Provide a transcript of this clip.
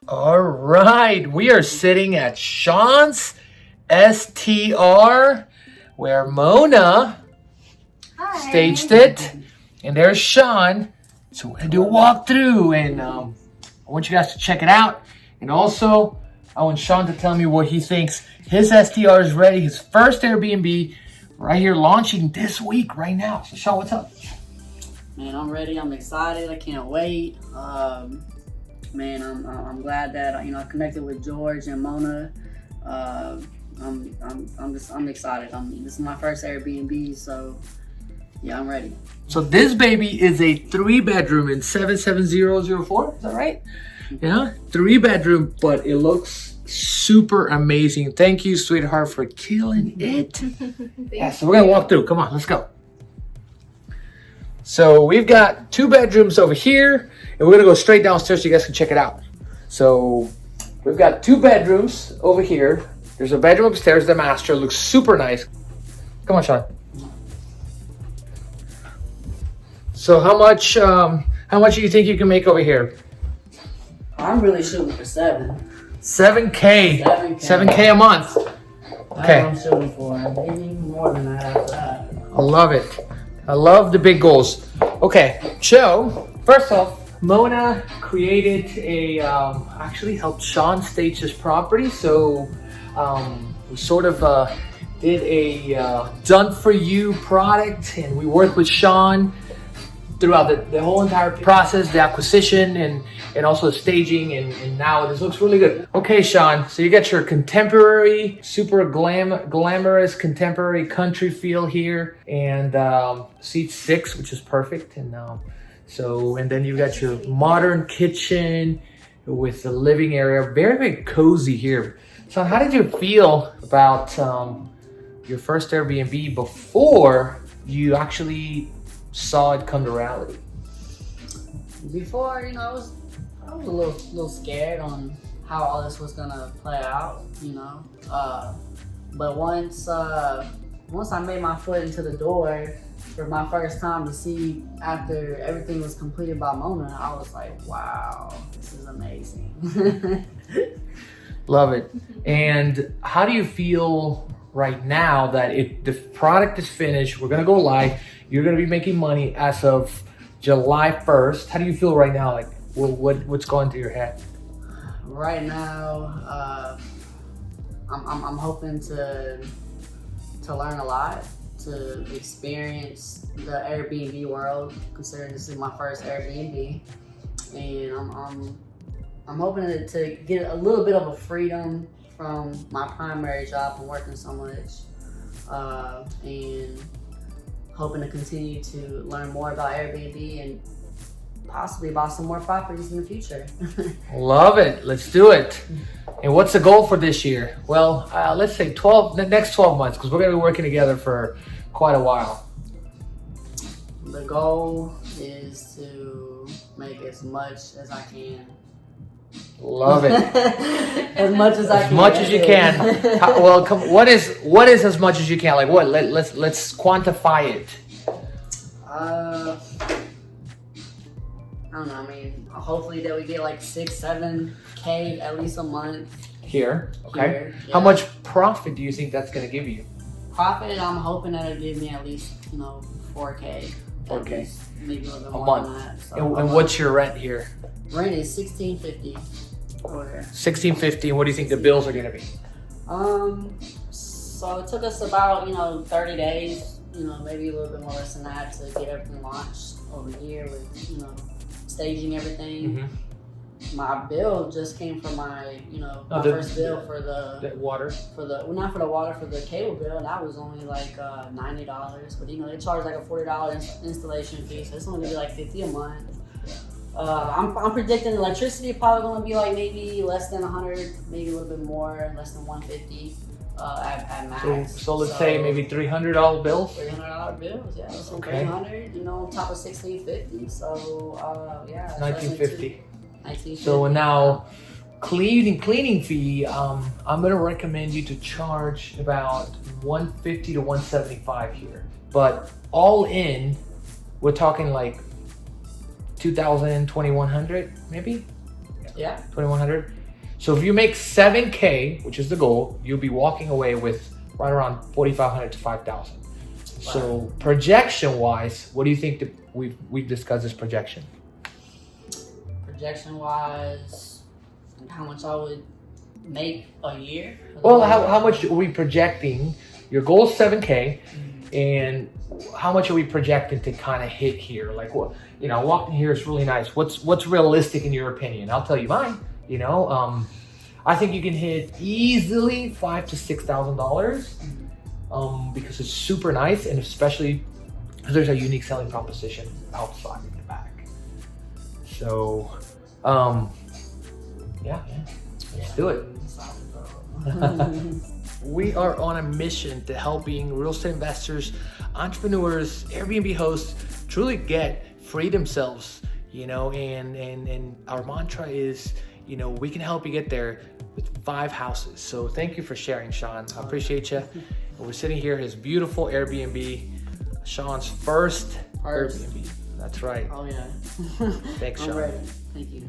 All right, we are sitting at Shawn's STR where Mona staged it. And there's Shawn. So we're gonna do a walkthrough and I want you guys to check it out. And also, I want Shawn to tell me what he thinks. His STR is ready, his first Airbnb right here launching this week, right now. So Shawn, what's up? Man, I'm ready. I'm excited. I can't wait. Man, I'm glad that I connected with George and Mona. I'm excited. This is my first Airbnb, so yeah, I'm ready. So this baby is a 3-bedroom in 77004. Is that right? Yeah, 3-bedroom, but it looks super amazing. Thank you, sweetheart, for killing it. Yeah, so we're gonna walk through. Come on, let's go. So we've got 2 bedrooms over here, and we're gonna go straight downstairs so you guys can check it out. So we've got 2 bedrooms over here. There's a bedroom upstairs, the master. It looks super nice. Come on, Shawn. So how much do you think you can make over here? I'm really shooting for 7. 7K. 7K a month. Okay. That's what I'm shooting for. Maybe more than that after that. I love it. I love the big goals. Okay, so first off, Mona created actually helped Shawn stage his property. So we sort of did a done for you product, and we worked with Shawn throughout the whole entire process, the acquisition and also the staging, and now this looks really good. Okay, Shawn, so you got your contemporary, super glamorous contemporary country feel here, and seat 6, which is perfect, and then you got your modern kitchen with the living area, very, very cozy here. So how did you feel about your first Airbnb before you actually saw it come to reality? Before, I was a little scared on how all this was gonna play out, but once I made my foot into the door for my first time to see after everything was completed by Mona, I was like, wow, this is amazing. Love it. And how do you feel right now that the product is finished, we're gonna go live, you're gonna be making money as of July 1st. How do you feel right now? Like, what's going through your head? Right now, I'm hoping to learn a lot, to experience the Airbnb world, considering this is my first Airbnb, and I'm hoping to get a little bit of a freedom from my primary job from working so much, and hoping to continue to learn more about Airbnb and possibly buy some more properties in the future. Love it. Let's do it. And what's the goal for this year? Well, let's say the next 12 months, because we're going to be working together for quite a while. The goal is to make as much as I can. Love it. As much as I can. As much as you can. What is as much as you can? Like what? Let's quantify it. I don't know. I mean, hopefully that we get like 6-7K at least a month. Here, okay. Here, yeah. How much profit do you think that's going to give you? Profit, I'm hoping that it'll give me at least 4K. 4K. Least, maybe a little bit a more month. than that. So And what's your rent here? Rent is $1,650 over here. $1,650. And what do you think the bills are going to be? So it took us about 30 days. Maybe a little bit more less than that to get everything launched over here with staging everything. Mm-hmm. My bill just came from my first bill for the water. Not for the water, for the cable bill. That was only like $90, but they charge like a $40 installation fee, so it's only gonna be like $50 a month. I'm predicting electricity probably gonna be like maybe less than 100, maybe a little bit more, less than 150 at max. So let's say maybe $300 bills. $300 bills, yeah. So okay. 300, on top of 1650. So yeah. 1950. 1950. So now, cleaning fee. I'm gonna recommend you to charge about $150 to $175 here. But all in, we're talking like 2,000, 2,100 maybe. Yeah. 2,100. So if you make 7K, which is the goal, you'll be walking away with right around 4,500 to 5,000. So projection wise, what do you think that we've discussed this projection? Projection wise, how much I would make a year? Well, how much are we projecting? Your goal is 7K, and how much are we projecting to kind of hit here? Like, what, you know, walking here is really nice. What's realistic in your opinion? I'll tell you mine. You know, I think you can hit easily $5,000 to $6,000 because it's super nice, and especially because there's a unique selling proposition outside in the back. So, yeah, let's do it. We are on a mission to helping real estate investors, entrepreneurs, Airbnb hosts truly get free themselves, you know, and our mantra is, you know, we can help you get there with 5 houses. So thank you for sharing, Shawn. I appreciate you. We're sitting here, his beautiful Airbnb, Shawn's first Airbnb. That's right. Oh yeah. Thanks, Shawn. I'm ready. Thank you.